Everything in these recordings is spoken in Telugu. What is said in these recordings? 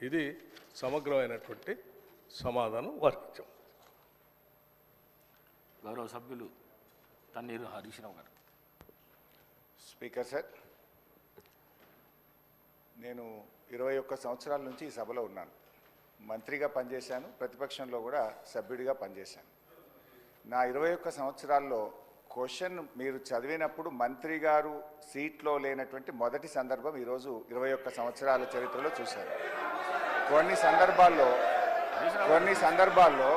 ఇది సమగ్రమైనటువంటి సమాధానం వారికి. గౌరవ సభ్యులు తన్నీరు హరీష్ రావు గారు. స్పీకర్ సార్, నేను 21 సంవత్సరాల నుంచి ఈ సభలో ఉన్నాను. మంత్రిగా పనిచేశాను, ప్రతిపక్షంలో కూడా సభ్యుడిగా పనిచేశాను. నా 21 సంవత్సరాల్లో క్వశ్చన్ మీరు చదివినప్పుడు మంత్రి గారు సీట్లో లేనటువంటి మొదటి సందర్భం ఈరోజు 21 సంవత్సరాల చరిత్రలో చూశాను. కొన్ని సందర్భాల్లో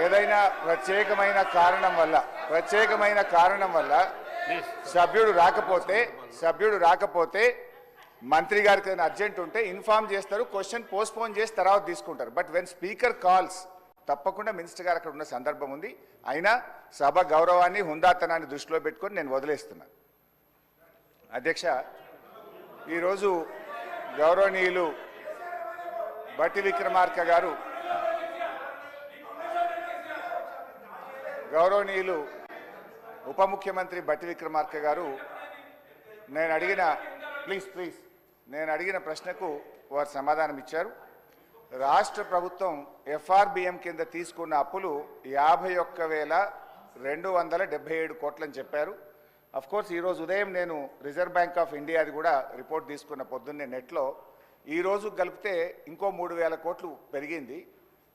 ఏదైనా ప్రత్యేకమైన కారణం వల్ల సభ్యుడు రాకపోతే మంత్రి గారికి ఏదైనా అర్జెంట్ ఉంటే ఇన్ఫార్మ్ చేస్తారు, క్వశ్చన్ పోస్ట్పోన్ చేసి తర్వాత తీసుకుంటారు. బట్ వెన్ స్పీకర్ కాల్స్ తప్పకుండా మినిస్టర్ గారు అక్కడ ఉన్న సందర్భం ఉంది. అయినా సభ గౌరవాన్ని హుందాతనాన్ని దృష్టిలో పెట్టుకొని నేను వదిలేస్తున్నాను. అధ్యక్ష, ఈరోజు గౌరవనీయులు బట్టి విక్రమార్క గారు, గౌరవనీయులు ఉప ముఖ్యమంత్రి బట్టి విక్రమార్క గారు నేను అడిగిన ప్రశ్నకు వారు సమాధానం ఇచ్చారు. రాష్ట్ర ప్రభుత్వం ఎఫ్ఆర్బిఎం కింద తీసుకున్న అప్పులు 51,277 కోట్లని చెప్పారు. అఫ్కోర్స్ ఈరోజు ఉదయం నేను రిజర్వ్ బ్యాంక్ ఆఫ్ ఇండియాది కూడా రిపోర్ట్ తీసుకున్న పొద్దున్నే నెట్లో. ఈరోజు కలిపితే ఇంకో 3,000 కోట్లు పెరిగింది.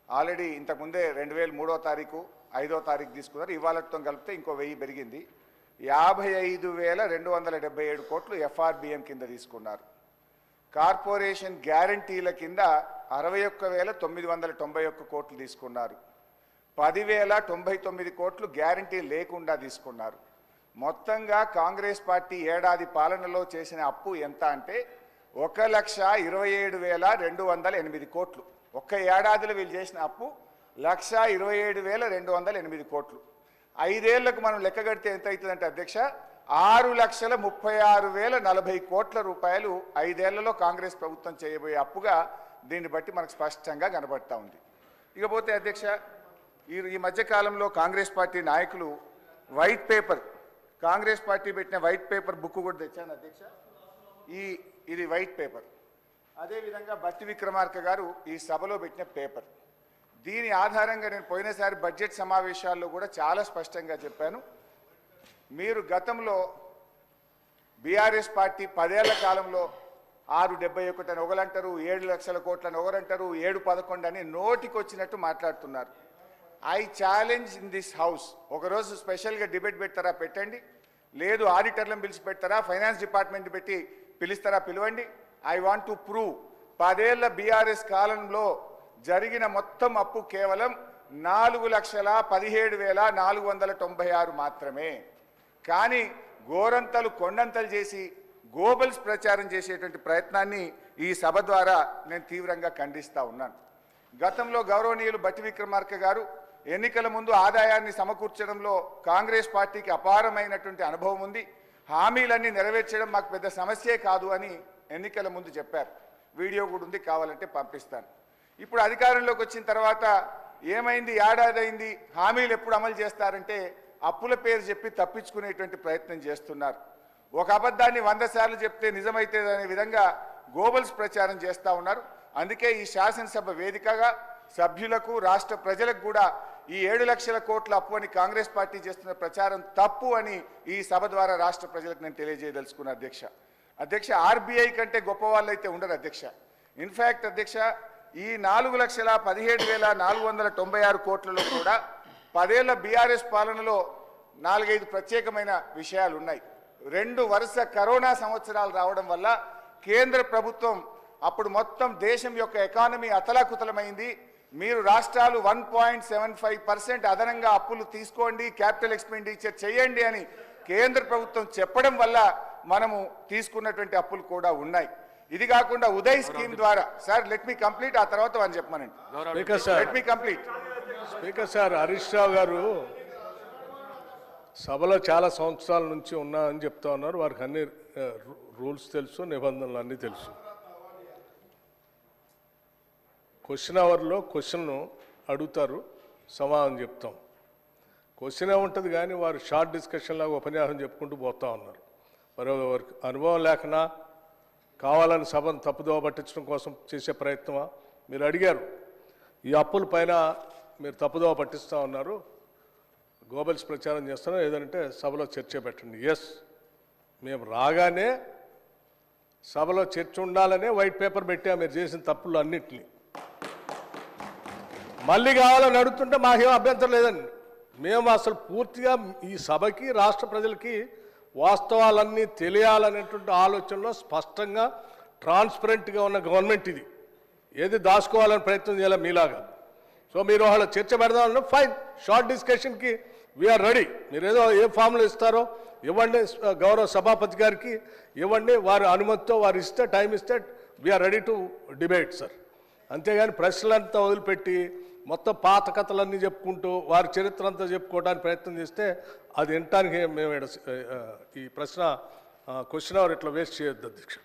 ఆల్రెడీ ఇంతకుముందే 2003వ తారీఖు 5వ తారీఖు తీసుకున్నారు. ఇవాళతో కలిపితే ఇంకో 1000 పెరిగింది. 55,277 కోట్లు ఎఫ్ఆర్బిఎం కింద తీసుకున్నారు. కార్పొరేషన్ గ్యారంటీల కింద 61,991 కోట్లు తీసుకున్నారు. 10,099 కోట్లు గ్యారంటీ లేకుండా తీసుకున్నారు. మొత్తంగా కాంగ్రెస్ పార్టీ ఏడాది పాలనలో చేసిన అప్పు ఎంత అంటే 1,27,208 కోట్లు. ఒక్క ఏడాదిలో వీళ్ళు చేసిన అప్పు 1,27,208 కోట్లు. 5 ఏళ్లకు మనం లెక్క కడితే ఎంత అవుతుందంటే అధ్యక్ష, 6,36,040 కోట్ల రూపాయలు 5 ఏళ్లలో కాంగ్రెస్ ప్రభుత్వం చేయబోయే అప్పుగా దీన్ని బట్టి మనకు స్పష్టంగా కనబడతా ఉంది. ఇకపోతే అధ్యక్ష, ఈ మధ్యకాలంలో కాంగ్రెస్ పార్టీ నాయకులు వైట్ పేపర్, కాంగ్రెస్ పార్టీ పెట్టిన వైట్ పేపర్ బుక్ కూడా తెచ్చాను అధ్యక్ష. ఇది వైట్ పేపర్. అదేవిధంగా బట్టి విక్రమార్క గారు ఈ సభలో పెట్టిన పేపర్. దీని ఆధారంగా నేను పోయినసారి బడ్జెట్ సమావేశాల్లో కూడా చాలా స్పష్టంగా చెప్పాను. మీరు గతంలో బీఆర్ఎస్ పార్టీ 10 ఏళ్ల కాలంలో 671 అని ఒకరంటారు, 7 లక్షల కోట్లని ఒకరంటారు, 711 అని నోటికొచ్చినట్టు మాట్లాడుతున్నారు. I challenge in this house, ఒకరోజు స్పెషల్గా డిబేట్ పెడతారా పెట్టండి, లేదు ఆడిటర్లను పిలిచి పెడతారా, ఫైనాన్స్ డిపార్ట్మెంట్ పెట్టి పిలుస్తారా పిలవండి. ఐ వాంట్ టు ప్రూవ్ 10 ఏళ్ల బీఆర్ఎస్ కాలంలో జరిగిన మొత్తం అప్పు కేవలం 4,17,496 మాత్రమే. కానీ గోరంతలు కొండంతలు చేసి గోబల్స్ ప్రచారం చేసేటువంటి ప్రయత్నాన్ని ఈ సభ ద్వారా నేను తీవ్రంగా ఖండిస్తూ ఉన్నాను. గతంలో గౌరవనీయులు బట్టి విక్రమార్క గారు ఎన్నికల ముందు ఆదాయాన్ని సమకూర్చడంలో కాంగ్రెస్ పార్టీకి అపారమైనటువంటి అనుభవం ఉంది, హామీలన్నీ నెరవేర్చడం మాకు పెద్ద సమస్యే కాదు అని ఎన్నికల ముందు చెప్పారు. వీడియో కూడా ఉంది, కావాలంటే పంపిస్తాను. ఇప్పుడు అధికారంలోకి వచ్చిన తర్వాత ఏమైంది, ఏడాది అయింది, హామీలు ఎప్పుడు అమలు చేస్తారంటే అప్పుల పేరు చెప్పి తప్పించుకునేటువంటి ప్రయత్నం చేస్తున్నారు. ఒక అబద్ధాన్ని 100 సార్లు చెప్తే నిజమైతే అనే విధంగా గోబల్స్ ప్రచారం చేస్తూ ఉన్నారు. అందుకే ఈ శాసనసభ వేదికగా సభ్యులకు రాష్ట్ర ప్రజలకు కూడా ఈ 7 లక్షల కోట్ల అప్పు అని కాంగ్రెస్ పార్టీ చేస్తున్న ప్రచారం తప్పు అని ఈ సభ ద్వారా రాష్ట్ర ప్రజలకు నేను తెలియజేయదలుచుకున్న అధ్యక్ష, ఆర్బీఐ కంటే గొప్ప వాళ్ళు అయితే ఉండరు అధ్యక్ష. ఇన్ఫ్యాక్ట్ అధ్యక్ష, ఈ 4,17,496 కోట్లలో కూడా 10 ఏళ్ల బీఆర్ఎస్ పాలనలో 4-5 ప్రత్యేకమైన విషయాలు ఉన్నాయి. 2 వరుస కరోనా సంవత్సరాలు రావడం వల్ల కేంద్ర ప్రభుత్వం అప్పుడు మొత్తం దేశం యొక్క ఎకానమీ అతలాకుతలమైంది. మీరు రాష్ట్రాలు 1.75% అదనంగా అప్పులు తీసుకోండి, క్యాపిటల్ ఎక్స్పెండిచర్ చేయండి అని కేంద్ర ప్రభుత్వం చెప్పడం వల్ల మనము తీసుకున్నటువంటి అప్పులు కూడా ఉన్నాయి. ఇది కాకుండా ఉదయ్ స్కీమ్ ద్వారా, సార్ లెట్ మీ కంప్లీట్, ఆ తర్వాత అని చెప్పమనండి. Let me complete. Speaker sir, Harish Rao garu సభలో చాలా సంవత్సరాల నుంచి ఉన్నా అని చెప్తా ఉన్నారు. వారికి అన్ని రూల్స్ తెలుసు, నిబంధనలు అన్నీ తెలుసు. క్వశ్చన్ అవర్లో క్వశ్చన్ అడుగుతారు, సమాధానం చెప్తాం. క్వశ్చన్ ఉంటుంది కానీ వారు షార్ట్ డిస్కషన్ లాగా ఉపన్యాసం చెప్పుకుంటూ పోతా ఉన్నారు. మరి వారికి అనుభవం లేకనా కావాలని సభను తప్పుదోవ పట్టించడం కోసం చేసే ప్రయత్నమా? మీరు అడిగారు ఈ అప్పుల పైన మీరు తప్పుదోవ పట్టిస్తూ ఉన్నారు, గోబెల్స్ ప్రచారం చేస్తున్నాం, ఏదంటే సభలో చర్చ పెట్టండి. ఎస్, మేము రాగానే సభలో చర్చ ఉండాలనే వైట్ పేపర్ పెట్టా మీరు చేసిన తప్పులు అన్నింటినీ. మళ్ళీ కావాలని అడుగుతుంటే మాకేం అభ్యంతరం లేదండి. మేము అసలు పూర్తిగా ఈ సభకి రాష్ట్ర ప్రజలకి వాస్తవాలన్నీ తెలియాలనేటువంటి ఆలోచనలో స్పష్టంగా ట్రాన్స్పరెంట్గా ఉన్న గవర్నమెంట్ ఇది. ఏది దాచుకోవాలని ప్రయత్నం చేయాలి మీలాగా. సో మీరు వాళ్ళ చర్చ పెడదామన్నా ఫైన్, షార్ట్ డిస్కషన్కి వీఆర్ రెడీ. మీరు ఏదో ఏ ఫామ్లో ఇస్తారో ఇవ్వండి, గౌరవ సభాపతి గారికి ఇవ్వండి, వారి అనుమతితో వారు ఇస్తే టైం ఇస్తే we are ready to debate sir. అంతేగాని ప్రశ్నలంతా వదిలిపెట్టి మొత్తం పాత కథలన్నీ చెప్పుకుంటూ వారి చరిత్ర అంతా చెప్పుకోవడానికి ప్రయత్నం చేస్తే అది వినటానికి మేము ఈ ప్రశ్న క్వశ్చన్ అవర్ ఇట్లా వేస్ట్ చేయొద్దు అధ్యక్ష.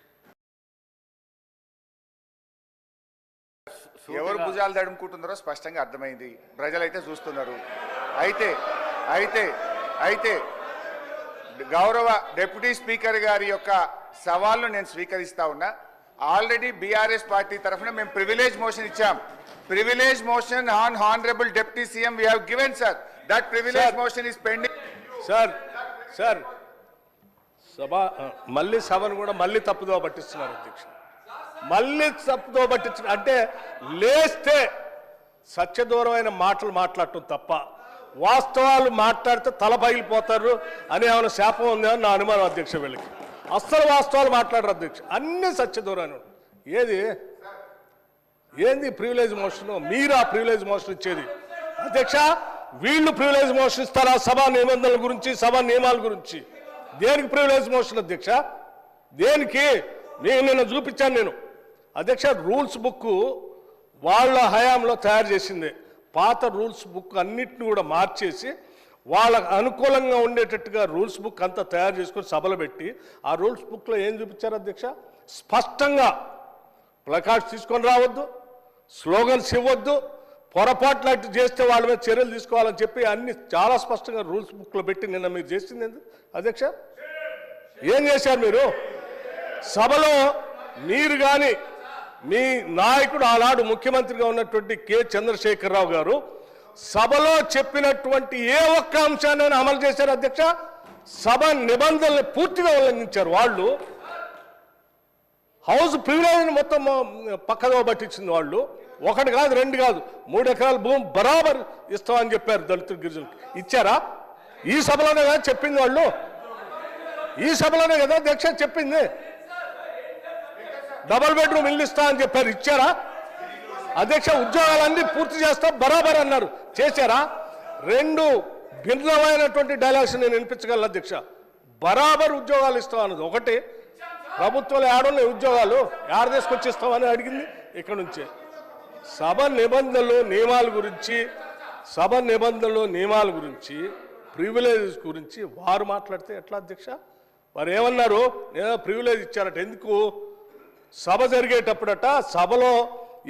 ఎవరు భుజాలు తడుముకుంటున్నారో స్పష్టంగా అర్థమైంది, ప్రజలైతే చూస్తున్నారు. అయితే అయితే అయితే గౌరవ డిప్యూటీ స్పీకర్ గారి యొక్క సవాల్ను నేను స్వీకరిస్తా ఉన్నా. ఆల్రెడీ బీఆర్ఎస్ పార్టీ తరఫున మేము ప్రివిలేజ్ మోషన్ ఇచ్చాం. Privilege motion on honourable deputy CM we have given sir. That privilege motion is pending. Sir సభ మళ్ళీ సభను కూడా మళ్ళీ తప్పుదోవ పట్టిస్తున్నారు అధ్యక్ష. మళ్ళీ తప్పుదోవ పట్టించిన అంటే లేస్తే సత్యదూరమైన మాటలు మాట్లాడటం తప్ప వాస్తవాలు మాట్లాడితే తల పగిలిపోతారు అని ఏమైనా శాపం ఉందని నా అనుమానం అధ్యక్ష. వీళ్ళకి అస్సలు వాస్తవాలు మాట్లాడరు అధ్యక్ష, అన్ని సత్యదూరాన్ని. ఏంది ప్రివిలేజ్ మోషన్? మీరు ఆ ప్రివిలేజ్ మోషన్ ఇచ్చేది అధ్యక్ష. వీళ్ళు ప్రివిలేజ్ మోషన్ ఇస్తారా సభా నిబంధనల గురించి, సభా నియమాల గురించి? దేనికి ప్రివిలేజ్ మోషన్ అధ్యక్ష? దేనికి? నిన్న చూపించాను నేను అధ్యక్ష. రూల్స్ బుక్ వాళ్ళ హయాంలో తయారు చేసింది. పాత రూల్స్ బుక్ అన్నిటిని కూడా మార్చేసి వాళ్ళకు అనుకూలంగా ఉండేటట్టుగా రూల్స్ బుక్ అంతా తయారు చేసుకొని సభలో పెట్టి ఆ రూల్స్ బుక్లో ఏం చూపించారు అధ్యక్ష? స్పష్టంగా ప్లకార్డ్స్ తీసుకొని రావద్దు, స్లోగన్స్ ఇవ్వద్దు, పొరపాట్లు అట్టు చేస్తే వాళ్ళ మీద చర్యలు తీసుకోవాలని చెప్పి అన్ని చాలా స్పష్టంగా రూల్స్ బుక్లో పెట్టి నిన్న మీరు చేసింది అధ్యక్ష. ఏం చేశారు మీరు? సభలో మీరు కానీ మీ నాయకుడు ఆనాడు ముఖ్యమంత్రిగా ఉన్నటువంటి కె చంద్రశేఖరరావు గారు సభలో చెప్పినటువంటి ఏ ఒక్క అంశాన్ని అమలు చేశారు అధ్యక్ష? సభ నిబంధనలు పూర్తిగా ఉల్లంఘించారు వాళ్ళు. హౌస్ ప్రివిలేజ్ మొత్తం పక్కదో పట్టించింది వాళ్ళు. ఒకటి కాదు, రెండు కాదు, 3 ఎకరాల భూమి బరాబర్ ఇస్తామని చెప్పారు దళితులు, గిరిజనులకు. ఇచ్చారా? ఈ సభలోనే కదా చెప్పింది వాళ్ళు. ఈ సభలోనే కదా అధ్యక్ష చెప్పింది. డబుల్ బెడ్రూమ్ ఇల్లు ఇస్తా అని చెప్పారు, ఇచ్చారా అధ్యక్ష? ఉద్యోగాలన్నీ పూర్తి చేస్తా బరాబర్ అన్నారు, చేశారా? 2 భిన్నమైనటువంటి డైలాగ్స్ నేను వినిపించగలను అధ్యక్ష. బరాబర్ ఉద్యోగాలు ఇస్తాం అన్నది ఒకటి, ప్రభుత్వంలో ఏడున్నాయి ఉద్యోగాలు, ఏడ తీసుకొచ్చి ఇస్తామని అడిగింది ఇక్కడ నుంచే. సభ నిబంధనలు నియమాల గురించి, సభ నిబంధనలు నియమాల గురించి, ప్రివిలేజెస్ గురించి వారు మాట్లాడితే ఎట్లా అధ్యక్ష? వారు ఏమన్నారు? నేను ప్రివిలేజ్ ఇచ్చారట. ఎందుకు? సభ జరిగేటప్పుడట సభలో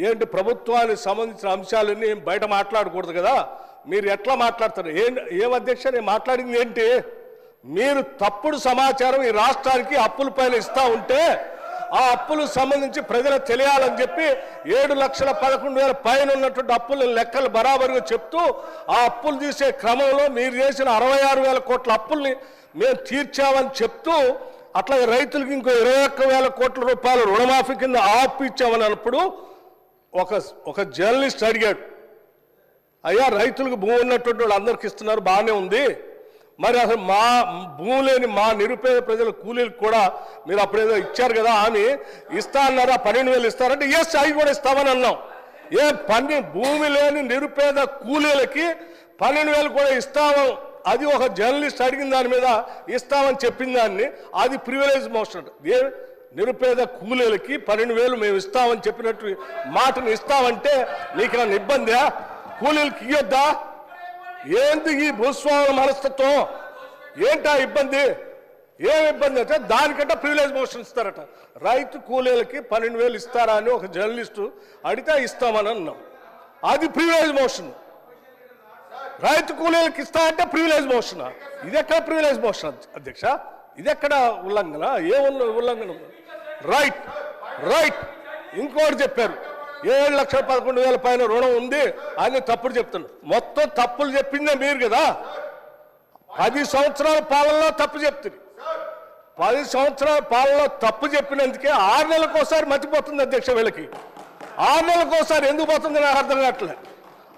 ఏంటి ప్రభుత్వానికి సంబంధించిన అంశాలన్నీ బయట మాట్లాడకూడదు కదా, మీరు ఎట్లా మాట్లాడతారు? ఏం అధ్యక్ష నేను మాట్లాడింది ఏంటి? మీరు తప్పుడు సమాచారం ఈ రాష్ట్రానికి అప్పుల పైన ఇస్తా ఉంటే ఆ అప్పులకు సంబంధించి ప్రజలకు తెలియాలని చెప్పి 7,11,000 పైన ఉన్నటువంటి అప్పుల లెక్కలు బరాబరుగా చెప్తూ ఆ అప్పులు తీసే క్రమంలో మీరు చేసిన 66,000 కోట్ల అప్పుల్ని మేము తీర్చామని చెప్తూ, అట్లాగే రైతులకు ఇంకో 21,000 కోట్ల రూపాయలు రుణమాఫీ కింద ఆపు ఇచ్చామని అన్నప్పుడు ఒక జర్నలిస్ట్ అడిగాడు, అయ్యా రైతులకు భూమి ఉన్నటువంటి వాళ్ళు అందరికి ఇస్తున్నారు, బాగానే ఉంది, మరి అసలు మా భూమి లేని మా నిరుపేద ప్రజల కూలీలకు కూడా మీరు అప్పుడేదో ఇచ్చారు కదా అని ఇస్తా అన్నారా? 12,000 ఇస్తారంటే ఎస్ అవి కూడా ఇస్తామని అన్నాం. భూమి లేని నిరుపేద కూలీలకి 12,000 కూడా ఇస్తాము, అది ఒక జర్నలిస్ట్ అడిగిన దాని మీద ఇస్తామని చెప్పిన దాన్ని అది ప్రివిలేజ్ మోషన్. నిరుపేద కూలీలకి 12,000 మేము ఇస్తామని చెప్పినట్టు మాటను ఇస్తామంటే నీకు నన్ను ఇబ్బందా? కూలీలకి ఇయ్యొద్దా? ఏంటి ఈ భూస్వాముల మనస్తత్వం? ఏంటా ఇబ్బంది? ఏం ఇబ్బంది అంటే దానికంటే ప్రివిలేజ్ మోషన్ ఇస్తారట. రైతు కూలీలకి 12,000 ఇస్తారా అని ఒక జర్నలిస్టు అడిగితే ఇస్తామని అన్నాం, అది ప్రివిలేజ్ మోషన్. రైతు కూలీలకు ఇస్తా అంటే ప్రివిలేజ్ మోషన్. ఇది ఎక్కడ ప్రివిలేజ్ మోషన్ అధ్యక్ష? ఇది ఎక్కడ ఉల్లంఘన? ఏ ఉల్లంఘన? రైట్ రైట్ ఇంకోటి చెప్పారు 7,11,000 పైన రుణం ఉంది అని తప్పుడు చెప్తున్నారు. మొత్తం తప్పులు చెప్పిందే మీరు కదా. 10 సంవత్సరాల పాలనలో తప్పు చెప్తుంది. 10 సంవత్సరాల పాలనలో తప్పు చెప్పినందుకే 6 నెలలకోసారి మర్చిపోతుంది అధ్యక్ష. వీళ్ళకి 6 నెలలకోసారి ఎందుకు పోతుంది నాకు అర్థం కావట్లేదు.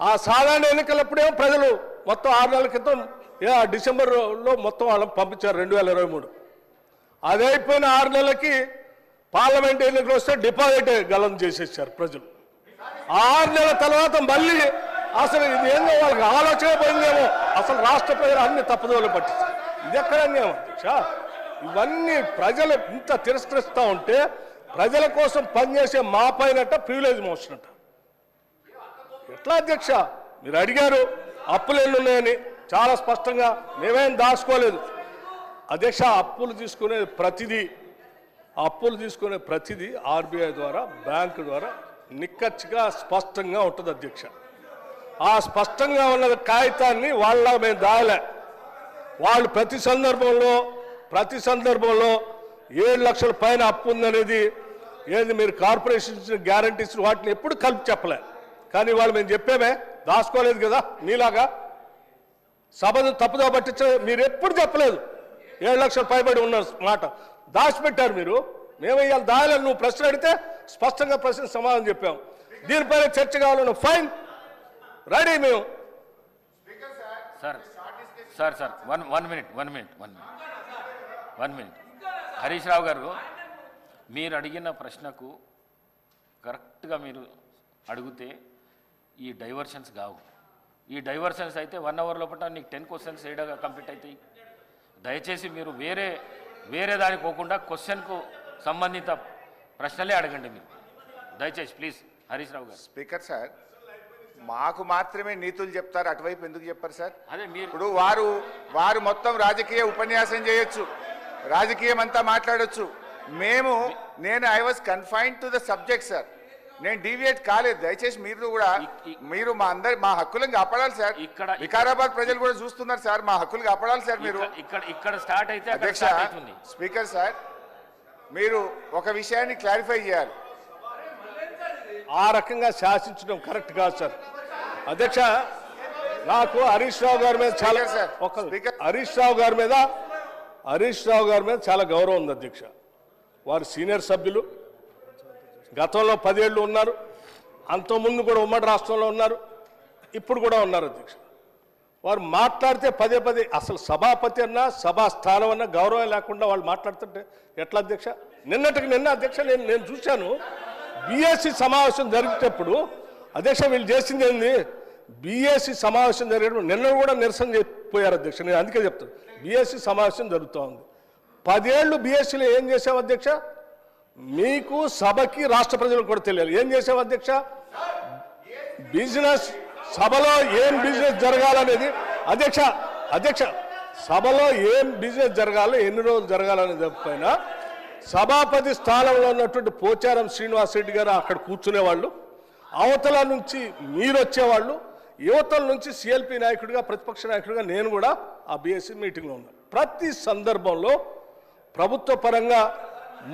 ఆ సాధారణ ఎన్నికలప్పుడేమో ప్రజలు మొత్తం 6 నెలల క్రితం డిసెంబర్లో మొత్తం వాళ్ళని పంపించారు 2023. అది అయిపోయిన 6 నెలలకి పార్లమెంట్ ఎన్నికలు వస్తే డిపాజిట్ గలం చేసేసారు ప్రజలు. 6 నెలల తర్వాత మళ్ళీ అసలు ఇది ఏందో వాళ్ళకి ఆలోచన పోయిందేమో. అసలు రాష్ట్ర ప్రజలు అన్ని తప్పుదోలు పట్టించారు. ఇది ఎక్కడ అన్యాయం అధ్యక్ష? ఇవన్నీ ప్రజలు ఇంత తిరస్కరిస్తూ ఉంటే ప్రజల కోసం పనిచేసే మా పైనట ప్రివిలేజ్ మోషన్ అంట. ఎట్లా అధ్యక్ష? మీరు అడిగారు అప్పులు ఎన్ని ఉన్నాయని. చాలా స్పష్టంగా మేమేం దాచుకోలేదు అధ్యక్ష. అప్పులు తీసుకునే ప్రతిదీ ఆర్బీఐ ద్వారా బ్యాంకు ద్వారా నిక్కచ్చిగా స్పష్టంగా ఉంటుంది అధ్యక్ష. ఆ స్పష్టంగా ఉన్న కాగితాన్ని వాళ్ళ మేము దాయలే. వాళ్ళు ప్రతి సందర్భంలో 7 లక్షల పైన అప్పు ఉందనేది ఏది మీరు కార్పొరేషన్ ఇచ్చిన గ్యారంటీస్ వాటిని ఎప్పుడు కలిపి చెప్పలే. కానీ వాళ్ళు మేము చెప్పామే, దాచుకోలేదు కదా. మీలాగా సభను తప్పుదో పట్టించ మీరు ఎప్పుడు చెప్పలేదు. 7 లక్షల పైబడి ఉన్న మాట దాచిపెట్టారు మీరు. మేము ఇవాళ దాయలేదు. నువ్వు ప్రశ్న అడిగితే స్పష్టంగా ప్రశ్న సమాధానం చెప్పాం. దీనిపైన చర్చ కావాలన్న ఫైన్ రెడీ మేము. Sir one minute Harish Rao గారు, మీరు అడిగిన ప్రశ్నకు కరెక్ట్గా మీరు అడిగితే ఈ డైవర్షన్స్ కావు. ఈ డైవర్షన్స్ అయితే 1 అవర్ లోపల నీకు 10 క్వశ్చన్స్ ఏడాగా కంప్లీట్ అవుతాయి. దయచేసి మీరు వేరే దానికి పోకుండా క్వశ్చన్కు సంబంధిత ప్రశ్నలే అడగండి మీరు దయచేసి ప్లీజ్. హరీష్ రావు గారు. స్పీకర్ సార్, మాకు మాత్రమే నీతులు చెప్తారు, అటువైపు ఎందుకు చెప్పారు సార్? అదే మీరు ఇప్పుడు వారు మొత్తం రాజకీయ ఉపన్యాసం చేయొచ్చు, రాజకీయం అంతా మాట్లాడొచ్చు. నేను I was confined to the subject sir. నేను డీవియేట్ కాలేదు. దయచేసి మీరు మా హక్కులను కాపాడాలి సార్. వికారాబాద్ ప్రజలు కూడా చూస్తున్నారు సార్. మా హక్కులు కాపాడాలి సార్. మీరు ఇక్కడ స్టార్ట్ అయితే అధ్యక్ష, స్పీకర్ సార్, మీరు ఒక విషయాన్ని క్లారిఫై చేయాలి. ఆ రకంగా శాసించడం కరెక్ట్ కాదు సార్. అధ్యక్ష, నాకు హరీష్ రావు గారి మీద చాలా హరీష్ రావు గారి మీద చాలా గౌరవం ఉంది అధ్యక్ష. వారు సీనియర్ సభ్యులు, గతంలో 10 ఏళ్ళు ఉన్నారు, అంతకుముందు కూడా ఉమ్మడి రాష్ట్రంలో ఉన్నారు, ఇప్పుడు కూడా ఉన్నారు అధ్యక్ష. వారు మాట్లాడితే పదే అసలు సభాపతి అన్నా సభా స్థానం అన్నా గౌరవం లేకుండా వాళ్ళు మాట్లాడుతుంటే ఎట్లా అధ్యక్ష? నిన్న అధ్యక్ష నేను చూశాను బీఎస్సీ సమావేశం జరిగేటప్పుడు అధ్యక్ష వీళ్ళు చేసింది ఏంది? బీఎస్సీ సమావేశం జరిగేటప్పుడు నిన్న కూడా నిరసన చెప్పిపోయారు అధ్యక్ష. నేను అందుకే చెప్తాను, బీఎస్సీ సమావేశం జరుగుతూ ఉంది. 10 ఏళ్ళు బీఎస్సీలో ఏం చేసావు అధ్యక్ష? మీకు సభకి రాష్ట్ర ప్రజలకు కూడా తెలియాలి ఏం చేసావు అధ్యక్ష. బిజినెస్ సభలో ఏం బిజినెస్ జరగాలనేది అధ్యక్ష సభలో ఏం బిజినెస్ జరగాలో ఎన్ని రోజులు జరగాలనేది పైన సభాపతి స్థానంలో ఉన్నటువంటి పోచారం శ్రీనివాసరెడ్డి గారు అక్కడ కూర్చునేవాళ్ళు, అవతల నుంచి మీరు వచ్చేవాళ్ళు, యువతల నుంచి సిఎల్పి నాయకుడిగా ప్రతిపక్ష నాయకుడిగా నేను కూడా ఆ బీఎస్సీ మీటింగ్లో ఉన్నాను. ప్రతి సందర్భంలో ప్రభుత్వ పరంగా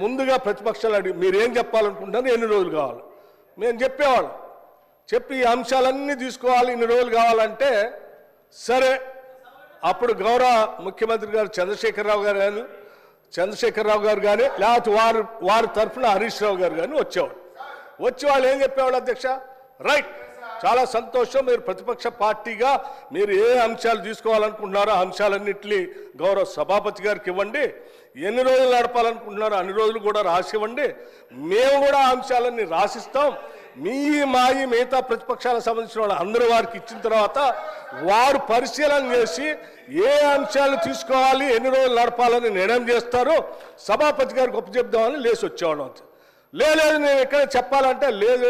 ముందుగా ప్రతిపక్షాలు అడిగి మీరేం చెప్పాలనుకుంటున్నారు, ఎన్ని రోజులు కావాలి మేము చెప్పేవాళ్ళం. చెప్పి ఈ అంశాలన్నీ తీసుకోవాలి, ఇన్ని రోజులు కావాలంటే సరే. అప్పుడు గౌరవ ముఖ్యమంత్రి గారు చంద్రశేఖరరావు గారు కానీ లేకపోతే వారి తరఫున హరీష్ రావు గారు కానీ వచ్చి వాళ్ళు ఏం చెప్పేవాళ్ళు అధ్యక్ష? రైట్, చాలా సంతోషం, మీరు ప్రతిపక్ష పార్టీగా మీరు ఏ అంశాలు తీసుకోవాలనుకుంటున్నారో ఆ అంశాలన్నింటినీ గౌరవ సభాపతి గారికి ఇవ్వండి, ఎన్ని రోజులు నడపాలనుకుంటున్నారో అన్ని రోజులు కూడా రాసివ్వండి, మేము కూడా ఆ అంశాలన్నీ రాసిస్తాం. మిగతా ప్రతిపక్షాలకు సంబంధించిన వాళ్ళు అందరూ వారికి ఇచ్చిన తర్వాత వారు పరిశీలన చేసి ఏ అంశాలు తీసుకోవాలి, ఎన్ని రోజులు నడపాలని నిర్ణయం చేస్తారో సభాపతి గారికి ఒప్పచెప్దామని లేచి వచ్చేవాళ్ళం. లేదు నేను ఎక్కడ చెప్పాలంటే లేదు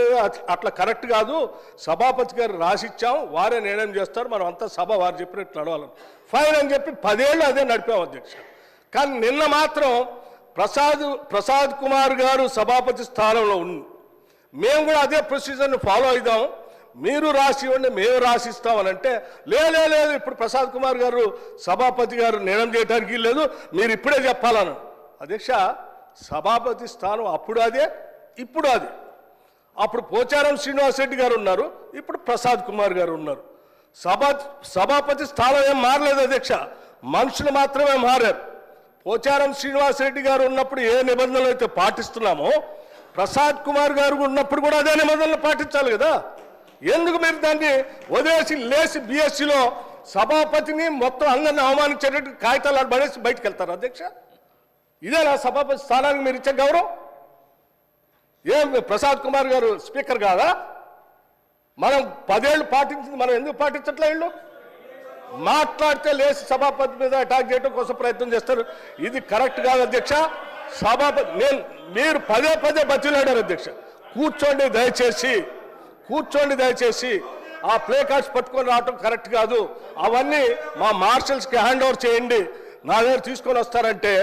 అట్లా కరెక్ట్ కాదు, సభాపతి గారు రాసిచ్చాం, వారే నిర్ణయం చేస్తారు, మనం అంతా సభ వారు చెప్పినట్టు నడవాలని ఫైన్ అని చెప్పి 10 ఏళ్ళు అదే నడిపాం అధ్యక్ష. కానీ నిన్న మాత్రం ప్రసాద్ కుమార్ గారు సభాపతి స్థానంలో ఉంది, మేము కూడా అదే ప్రొసీజర్ని ఫాలో అవుదాం, మీరు రాసి ఇవ్వండి మేము రాసిస్తామని అంటే లేదు ఇప్పుడు ప్రసాద్ కుమార్ గారు సభాపతి గారు నిర్ణయం చేయడానికి లేదు, మీరు ఇప్పుడే చెప్పాలను. అధ్యక్ష, సభాపతి స్థానం అప్పుడు అదే ఇప్పుడు అదే. అప్పుడు పోచారం శ్రీనివాసరెడ్డి గారు ఉన్నారు, ఇప్పుడు ప్రసాద్ కుమార్ గారు ఉన్నారు. సభాపతి స్థానం ఏం మారలేదు అధ్యక్ష, మనుషులు మాత్రమే మారారు. పోచారం శ్రీనివాసరెడ్డి గారు ఉన్నప్పుడు ఏ నిబంధనలు అయితే పాటిస్తున్నామో ప్రసాద్ కుమార్ గారు ఉన్నప్పుడు కూడా అదే నిబంధనలు పాటించాలి కదా. ఎందుకు మీరు దాన్ని వదిలేసి లేచి బీఎస్సీలో సభాపతిని మొత్తం అందరిని అవమానించేటట్టు కాగితాలు పడేసి బయటకు వెళ్తారు అధ్యక్ష? ఇదేనా సభాపతి స్థానానికి మీరు ఇచ్చే గౌరవం? ఏం ప్రసాద్ కుమార్ గారు స్పీకర్ కాదా? మనం 10 ఏళ్ళు పాటించింది మనం ఎందుకు పాటించట్లే? వీళ్ళు మాట్లాడితే లేచి సభాపతి మీద అటాక్ చేయడం కోసం ప్రయత్నం చేస్తారు. ఇది కరెక్ట్ కాదు అధ్యక్ష. సభాపతి మీరు పదే బతిలాడారు అధ్యక్ష. కూర్చోండి దయచేసి. ఆ ప్లే కార్డ్స్ పట్టుకొని రావటం కరెక్ట్ కాదు. అవన్నీ మా మార్షల్స్కి హ్యాండ్ ఓవర్ చేయండి. నా దగ్గర తీసుకొని వస్తారంటే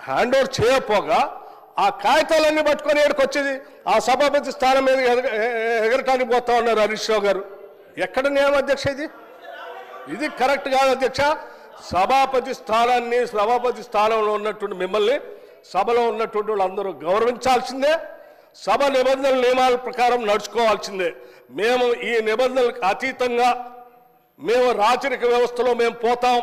హ్యాండ్ ఓవర్ చేయకపోగా ఆ కాగితాలన్నీ పట్టుకొని ఏడుకు వచ్చేది ఆ సభాపతి స్థానం మీద ఎగరటానికి పోతా ఉన్నారు హరీష్ రావు గారు. ఎక్కడ నియమం అధ్యక్ష ఇది కరెక్ట్ కాదు అధ్యక్ష. సభాపతి స్థానంలో ఉన్నటువంటి మిమ్మల్ని సభలో ఉన్నటువంటి వాళ్ళందరూ గౌరవించాల్సిందే. సభ నియమాల ప్రకారం నడుచుకోవాల్సిందే. మేము ఈ నిబంధనలకు అతీతంగా మేము రాచరిక వ్యవస్థలో మేము పోతాం,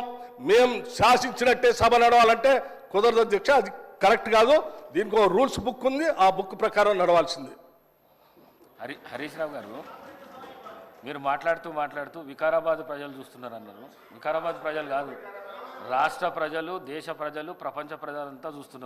మేము శాసించినట్టే సభ నడవాలంటే కుదరదు అధ్యక్ష. అది కరెక్ట్ కాదు. దీనికి ఒక రూల్స్ బుక్ ఉంది, ఆ బుక్ ప్రకారం నడవాల్సింది. హరీష్ రావు గారు, మీరు మాట్లాడుతూ వికారాబాద్ ప్రజలు చూస్తున్నారు అన్నారు. వికారాబాద్ ప్రజలు కాదు, రాష్ట్ర ప్రజలు, దేశ ప్రజలు, ప్రపంచ ప్రజలంతా చూస్తున్నారు.